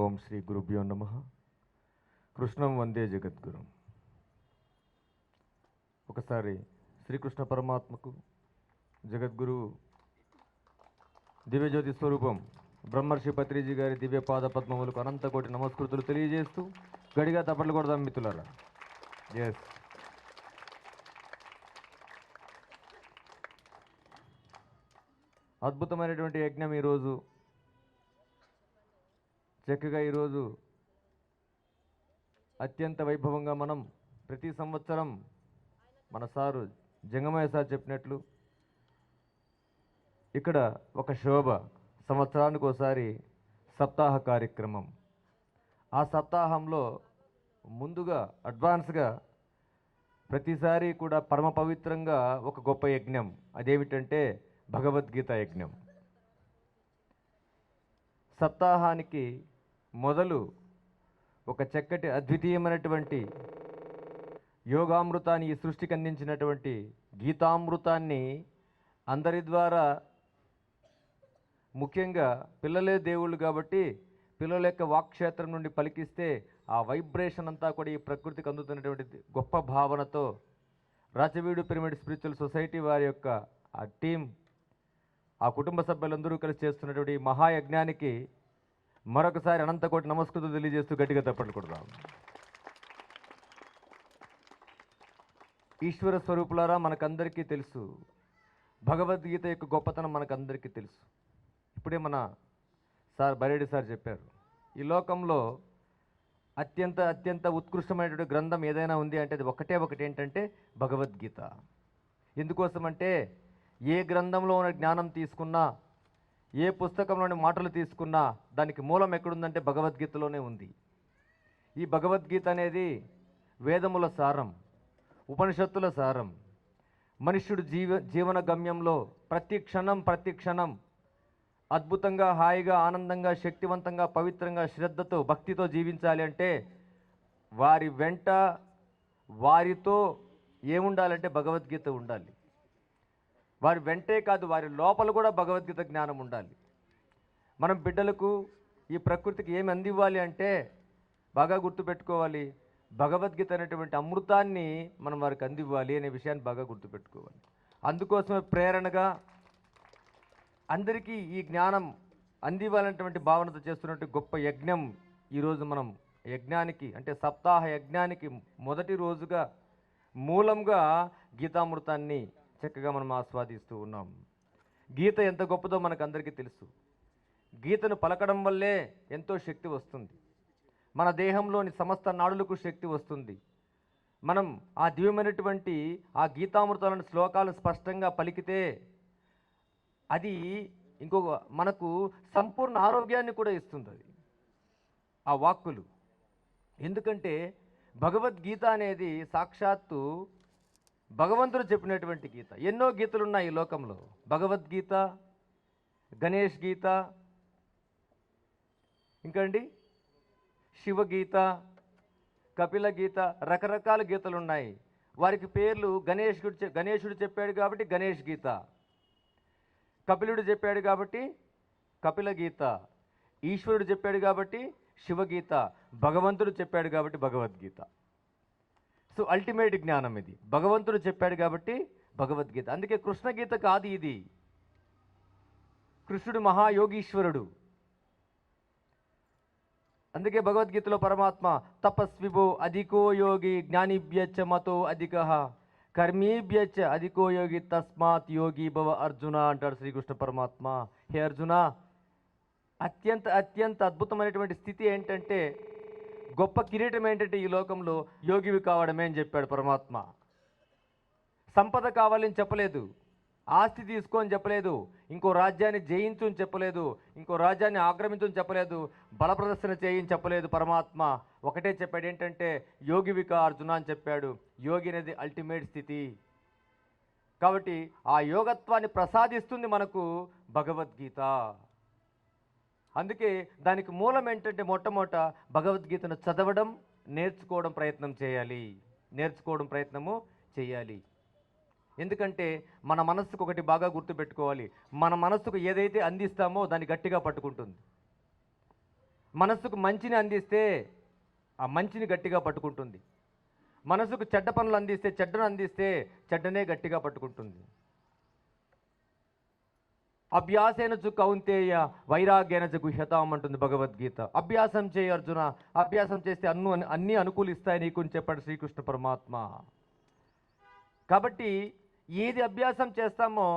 ఓం శ్రీ గురుభ్యో నమః. కృష్ణం వందే జగద్గురుం. ఒకసారి శ్రీకృష్ణ పరమాత్మకు జగద్గురు దివ్యజ్యోతి స్వరూపం బ్రహ్మర్షి పత్రిజీ గారి దివ్య పాద పద్మములకు అనంతకోటి నమస్కృతులు తెలియజేస్తూ గడిగా తప్పట్లు కొడదాం మిత్రులారా. ఎస్, అద్భుతమైనటువంటి యజ్ఞం ఈరోజు చక్కగా ఈరోజు అత్యంత వైభవంగా మనం ప్రతి సంవత్సరం మన సారు జంగమయ్య సార్ చెప్పినట్లు ఇక్కడ ఒక శోభ సంవత్సరానికి ఒకసారి సప్తాహ కార్యక్రమం. ఆ సప్తాహంలో ముందుగా అడ్వాన్స్గా ప్రతిసారి కూడా పరమ పవిత్రంగా ఒక గొప్ప యజ్ఞం, అదేమిటంటే భగవద్గీత యజ్ఞం. సప్తాహానికి మొదలు ఒక చక్కటి అద్వితీయమైనటువంటి యోగామృతాన్ని ఈ సృష్టికి అందించినటువంటి గీతామృతాన్ని అందరి ద్వారా, ముఖ్యంగా పిల్లలే దేవుళ్ళు కాబట్టి పిల్లల యొక్క వాక్క్షేత్రం నుండి పలికిస్తే ఆ వైబ్రేషన్ అంతా కూడా ఈ ప్రకృతికి అందుతున్నటువంటి గొప్ప భావనతో రాచవీడు పిరమిడ్ స్పిరిచువల్ సొసైటీ వారి యొక్క ఆ టీం, ఆ కుటుంబ సభ్యులందరూ కలిసి చేస్తున్నటువంటి మహాయజ్ఞానికి మరొకసారి అనంతకోటి నమస్కృతులు తెలియజేస్తూ గట్టిగా తప్పట్లు కొడదాం. ఈశ్వర స్వరూపులారా, మనకందరికీ తెలుసు భగవద్గీత యొక్క గొప్పతనం, మనకందరికీ తెలుసు. ఇప్పుడే మన సార్ బరేడి సార్ చెప్పారు, ఈ లోకంలో అత్యంత ఉత్కృష్టమైనటువంటి గ్రంథం ఏదైనా ఉంది అంటే అది ఒకటి ఏంటంటే భగవద్గీత. ఎందుకోసమంటే ఏ గ్రంథంలో ఉన్న జ్ఞానం తీసుకున్నా, ఏ పుస్తకంలోని మాటలు తీసుకున్నా దానికి మూలం ఎక్కడుందంటే భగవద్గీతలోనే ఉంది. ఈ భగవద్గీత అనేది వేదముల సారం, ఉపనిషత్తుల సారం. మనుష్యుడు జీవన గమ్యంలో ప్రతి క్షణం అద్భుతంగా, హాయిగా, ఆనందంగా, శక్తివంతంగా, పవిత్రంగా, శ్రద్ధతో, భక్తితో జీవించాలి అంటే వారి వెంట, వారితో ఏముండాలంటే భగవద్గీత ఉండాలి. వారి వెంటే కాదు, వారి లోపల కూడా భగవద్గీత జ్ఞానం ఉండాలి. మనం బిడ్డలకు ఈ ప్రకృతికి ఏమి అందివ్వాలి అంటే బాగా గుర్తుపెట్టుకోవాలి, భగవద్గీత అనేటువంటి అమృతాన్ని మనం వారికి అందివ్వాలి అనే విషయాన్ని బాగా గుర్తుపెట్టుకోవాలి. అందుకోసమే ప్రేరణగా అందరికీ ఈ జ్ఞానం అందివ్వాలనేటువంటి భావనతో చేస్తున్నటువంటి గొప్ప యజ్ఞం ఈరోజు మనం యజ్ఞానికి అంటే సప్తాహ యజ్ఞానికి మొదటి రోజుగా మూలంగా గీతామృతాన్ని చక్కగా మనం ఆస్వాదిస్తూ ఉన్నాం. గీత ఎంత గొప్పదో మనకు అందరికీ తెలుసు. గీతను పలకడం వల్లే ఎంతో శక్తి వస్తుంది. మన దేహంలోని సమస్త నాడులకు శక్తి వస్తుంది. మనం ఆ దివ్యమైనటువంటి ఆ గీతామృతాలను శ్లోకాలు స్పష్టంగా పలికితే అది ఇంకొక మనకు సంపూర్ణ ఆరోగ్యాన్ని కూడా ఇస్తుంది అది ఆ వాక్కులు. ఎందుకంటే భగవద్గీత అనేది సాక్షాత్తు భగవంతుడు చెప్పినటువంటి గీత. ఎన్నో గీతలు ఉన్నాయి ఈ లోకంలో. భగవద్గీత, గణేష్ గీత, ఇంకండి శివగీత, కపిల గీత, రకరకాల గీతలు ఉన్నాయి. వారికి పేర్లు గణేశుడు చెప్పాడు కాబట్టి గణేష్ గీత, కపిలుడు చెప్పాడు కాబట్టి కపిల గీత, ఈశ్వరుడు చెప్పాడు కాబట్టి శివగీత, భగవంతుడు చెప్పాడు కాబట్టి భగవద్గీత. సో అల్టిమేట్ జ్ఞానం ఇది. భగవంతుడు చెప్పాడు కాబట్టి భగవద్గీత. అందుకే కృష్ణగీత కాదు ఇది. కృష్ణుడు మహాయోగీశ్వరుడు. అందుకే భగవద్గీతలో పరమాత్మ తపస్విభో అధికో యోగి జ్ఞానిభ్యచ్చ మతో అధికః కర్మీభ్యచ్చ అధికో యోగి తస్మాత్ యోగి భవ అర్జున అంటాడు శ్రీకృష్ణ పరమాత్మ. హే అర్జున, అత్యంత అద్భుతమైనటువంటి స్థితి ఏంటంటే, గొప్ప కిరీటం ఏంటంటే ఈ లోకంలో యోగివి కావడమే అని చెప్పాడు పరమాత్మ. సంపద కావాలని చెప్పలేదు, ఆస్తి తీసుకో అని చెప్పలేదు, ఇంకో రాజ్యాన్ని జయించు అని చెప్పలేదు, ఇంకో రాజ్యాన్ని ఆక్రమించు అని చెప్పలేదు, బల ప్రదర్శన చేయని చెప్పలేదు. పరమాత్మ ఒకటే చెప్పాడు, ఏంటంటే యోగివిక అర్జున అని చెప్పాడు. యోగి అనేది అల్టిమేట్ స్థితి. కాబట్టి ఆ యోగత్వాన్ని ప్రసాదిస్తుంది మనకు భగవద్గీత. అందుకే దానికి మూలం ఏంటంటే మొట్టమొదట భగవద్గీతను చదవడం, నేర్చుకోవడం ప్రయత్నము చేయాలి. ఎందుకంటే మన మనస్సుకు ఒకటి బాగా గుర్తుపెట్టుకోవాలి, మన మనస్సుకు ఏదైతే అందిస్తామో దాన్ని గట్టిగా పట్టుకుంటుంది. మనసుకు మంచిని అందిస్తే ఆ మంచిని గట్టిగా పట్టుకుంటుంది. మనసుకు చెడ్డ పనులు అందిస్తే, చెడ్డను అందిస్తే చెడ్డనే గట్టిగా పట్టుకుంటుంది. అభ్యాసేన చు కౌంతేయ వైరాగ్యేన చ గుహ్యతాం అంటుంది భగవద్గీత. అభ్యాసం చేయి అర్జున, అభ్యాసం చేస్తే అన్నీ అనుకూలిస్తాయి నీకు అని చెప్పాడు శ్రీకృష్ణ పరమాత్మ. కాబట్టి ఏది అభ్యాసం చేస్తామో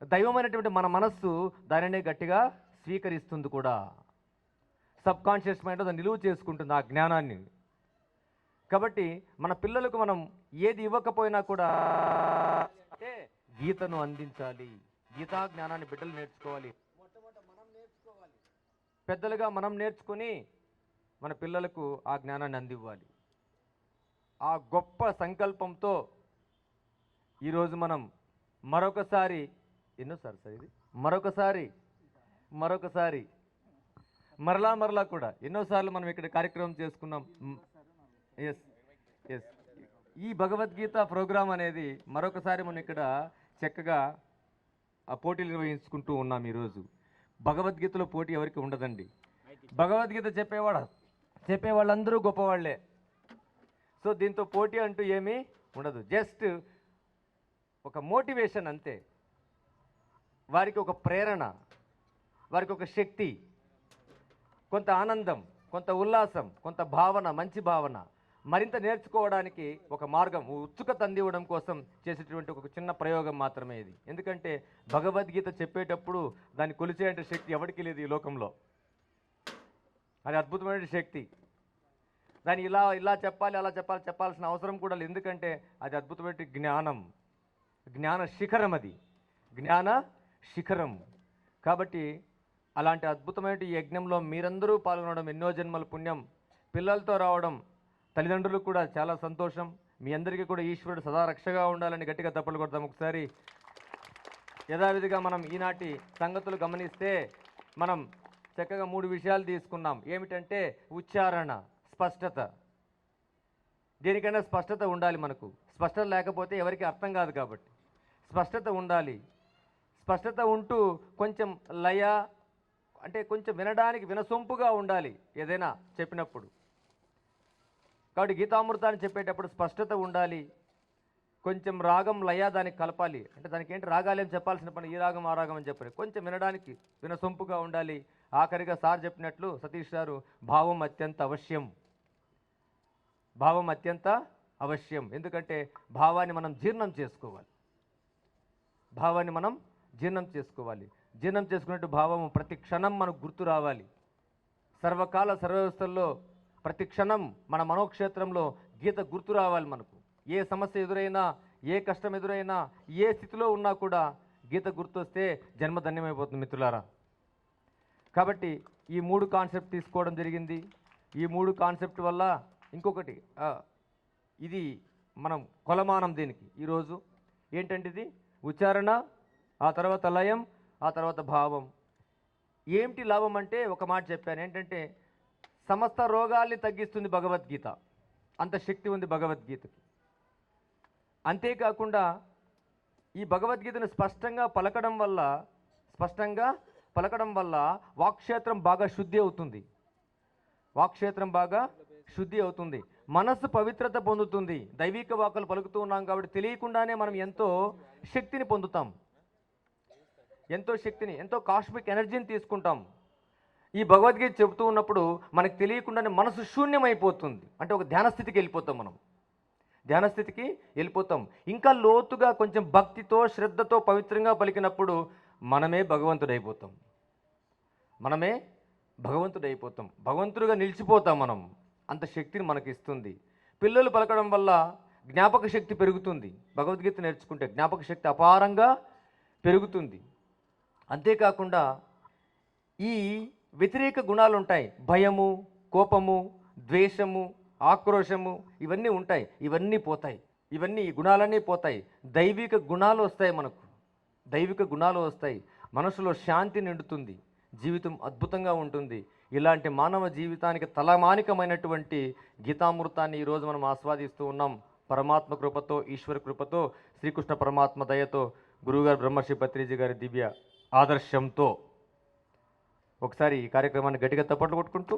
దైవమైనటువంటి మన మనస్సు దానినే గట్టిగా స్వీకరిస్తుంది కూడా. సబ్కాన్షియస్ మైండ్ దాన్ని నిలువ చేసుకుంటుంది ఆ జ్ఞానాన్ని. కాబట్టి మన పిల్లలకు మనం ఏది ఇవ్వకపోయినా కూడా అంటే గీతను అందించాలి. గీతా జ్ఞానాన్ని బిడ్డలు నేర్చుకోవాలి. మొట్టమొదట మనం నేర్చుకోవాలి. పెద్దలుగా మనం నేర్చుకుని మన పిల్లలకు ఆ జ్ఞానాన్ని అందివ్వాలి. ఆ గొప్ప సంకల్పంతో ఈరోజు మనం మరొకసారి ఎన్నోసారి సార్ ఇది మరొకసారి మరలా కూడా ఎన్నోసార్లు మనం ఇక్కడ కార్యక్రమం చేసుకున్నాం. ఎస్ ఎస్ ఈ భగవద్గీత ప్రోగ్రాం అనేది మరొకసారి మనం ఇక్కడ చక్కగా ఆ పోటీలు నిర్వహించుకుంటూ ఉన్నాం. ఈరోజు భగవద్గీతలో పోటీ ఎవరికి ఉండదండి. భగవద్గీత చెప్పేవాళ్ళందరూ గొప్పవాళ్లే. సో దీంతో పోటీ అంటూ ఏమీ ఉండదు. జస్ట్ ఒక మోటివేషన్ అంతే. వారికి ఒక ప్రేరణ, వారికి ఒక శక్తి, కొంత ఆనందం, కొంత ఉల్లాసం, కొంత భావన, మంచి భావన, మరింత నేర్చుకోవడానికి ఒక మార్గం, ఉత్సుకత అందివ్వడం కోసం చేసేటువంటి ఒక చిన్న ప్రయోగం మాత్రమే ఇది. ఎందుకంటే భగవద్గీత చెప్పేటప్పుడు దాన్ని కొలిచేట శక్తి ఎవరికి లేదు ఈ లోకంలో. అది అద్భుతమైన శక్తి. దాన్ని ఇలా చెప్పాలి, అలా చెప్పాల్సిన అవసరం కూడా లేదు. ఎందుకంటే అది అద్భుతమైన జ్ఞాన శిఖరం. అది జ్ఞాన శిఖరం. కాబట్టి అలాంటి అద్భుతమైన ఈ యజ్ఞంలో మీరందరూ పాల్గొనడం ఎన్నో జన్మల పుణ్యం. పిల్లలతో రావడం తల్లిదండ్రులకు కూడా చాలా సంతోషం. మీ అందరికీ కూడా ఈశ్వరుడు సదా రక్షగా ఉండాలని గట్టిగా తప్పలు కొడతాం ఒకసారి. యథావిధిగా మనం ఈనాటి సంగతులు గమనిస్తే మనం చక్కగా 3 విషయాలు తీసుకున్నాం. ఏమిటంటే ఉచ్చారణ, స్పష్టత. దేనికైనా స్పష్టత ఉండాలి మనకు. స్పష్టత లేకపోతే ఎవరికి అర్థం కాదు. కాబట్టి స్పష్టత ఉండాలి. స్పష్టత ఉంటూ కొంచెం లయ, అంటే కొంచెం వినడానికి వినసొంపుగా ఉండాలి ఏదైనా చెప్పినప్పుడు. కాబట్టి గీతామృతాన్ని చెప్పేటప్పుడు స్పష్టత ఉండాలి. కొంచెం రాగం, లయ దానికి కలపాలి. అంటే దానికి ఏంటి రాగాలు ఏం చెప్పాల్సిన పని, ఈ రాగం ఆ రాగం అని చెప్పాలి. కొంచెం వినడానికి వినసొంపుగా ఉండాలి. ఆఖరిగా సార్ చెప్పినట్లు సతీష్ గారు, భావం అత్యంత అవశ్యం. ఎందుకంటే భావాన్ని మనం జీర్ణం చేసుకోవాలి. జీర్ణం చేసుకున్నట్టు భావము ప్రతి క్షణం మనకు గుర్తు రావాలి. సర్వకాల సర్వవ్యవస్థల్లో ప్రతి క్షణం మన మనోక్షేత్రంలో గీత గుర్తు రావాలి మనకు. ఏ సమస్య ఎదురైనా, ఏ కష్టం ఎదురైనా, ఏ స్థితిలో ఉన్నా కూడా గీత గుర్తొస్తే జన్మధన్యమైపోతుంది మిత్రులారా. కాబట్టి ఈ 3 కాన్సెప్ట్ తీసుకోవడం జరిగింది. ఈ 3 కాన్సెప్ట్ వల్ల ఇంకొకటి ఇది మనం కొలమానం దీనికి ఈరోజు ఏంటంటే ఇది ఉచ్చారణ, ఆ తర్వాత లయం, ఆ తర్వాత భావం. ఏమిటి లాభం అంటే ఒక మాట చెప్పాను. ఏంటంటే సమస్త రోగాల్ని తగ్గిస్తుంది భగవద్గీత. అంత శక్తి ఉంది భగవద్గీతకి. అంతేకాకుండా ఈ భగవద్గీతను స్పష్టంగా పలకడం వల్ల వాక్క్షేత్రం బాగా శుద్ధి అవుతుంది. మనస్సు పవిత్రత పొందుతుంది. దైవిక వాక్కులు పలుకుతూ ఉన్నాం కాబట్టి తెలియకుండానే మనం ఎంతో శక్తిని పొందుతాం. ఎంతో కాస్మిక్ ఎనర్జీని తీసుకుంటాం. ఈ భగవద్గీత చెబుతూ ఉన్నప్పుడు మనకు తెలియకుండానే మనసు శూన్యమైపోతుంది. అంటే ఒక ధ్యానస్థితికి వెళ్ళిపోతాం. ఇంకా లోతుగా కొంచెం భక్తితో, శ్రద్ధతో, పవిత్రంగా పలికినప్పుడు మనమే భగవంతుడైపోతాం. భగవంతుడిగా నిలిచిపోతాం మనం. అంత శక్తిని మనకి ఇస్తుంది. పిల్లలు పలకడం వల్ల జ్ఞాపక శక్తి పెరుగుతుంది. భగవద్గీత నేర్చుకుంటే జ్ఞాపక శక్తి అపారంగా పెరుగుతుంది. అంతేకాకుండా ఈ వ్యతిరేక గుణాలు ఉంటాయి. భయము, కోపము, ద్వేషము, ఆక్రోశము ఇవన్నీ ఉంటాయి. ఇవన్నీ పోతాయి. ఈ గుణాలన్నీ పోతాయి. దైవిక గుణాలు వస్తాయి. మనసులో శాంతి నిండుతుంది. జీవితం అద్భుతంగా ఉంటుంది. ఇలాంటి మానవ జీవితానికి తలమానికమైనటువంటి గీతామృతాన్ని ఈరోజు మనం ఆస్వాదిస్తూ ఉన్నాం. పరమాత్మ కృపతో, ఈశ్వర కృపతో, శ్రీకృష్ణ పరమాత్మ దయతో, గురువుగారు బ్రహ్మర్షి పత్రిజీ గారి దివ్య ఆదర్శంతో ఒకసారి ఈ కార్యక్రమాన్ని గట్టిగా తప్పట్లు కొట్టుకుంటూ